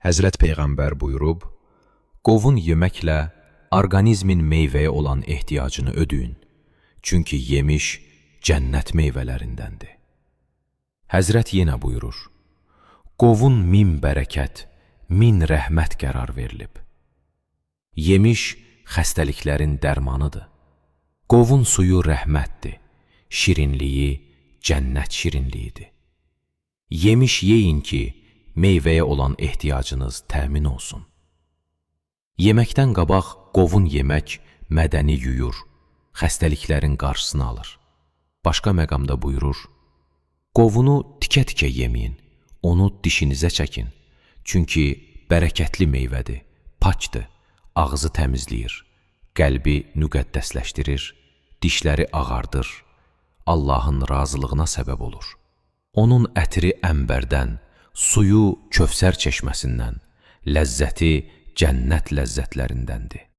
Həzrət Peyğəmbər buyurub, qovun yeməklə orqanizmin meyvəyə olan ehtiyacını ödəyin, çünki yemiş cənnət meyvələrindəndir. Həzrət yenə buyurur, qovun min bərəkət, min rəhmət qərar verilib. Yemiş xəstəliklərin dərmanıdır. Qovun suyu rəhmətdir, şirinliyi cənnət şirinliyidir. Yemiş yeyin ki, meyvəyə olan ehtiyacınız təmin olsun. Yeməkdən qabaq qovun yemək mədəni yuyur, xəstəliklərin qarşısını alır. Başqa məqamda buyurur, qovunu tikə-tikə yeməyin, onu dişinizə çəkin, çünki bərəkətli meyvədir, pakdır, ağzı təmizləyir, qəlbi müqəddəsləşdirir, dişləri ağardır, Allahın razılığına səbəb olur. Onun ətri əmbərdən, suyu Kövsər çeşməsindən, ləzzəti cənnət ləzzətlərindəndir.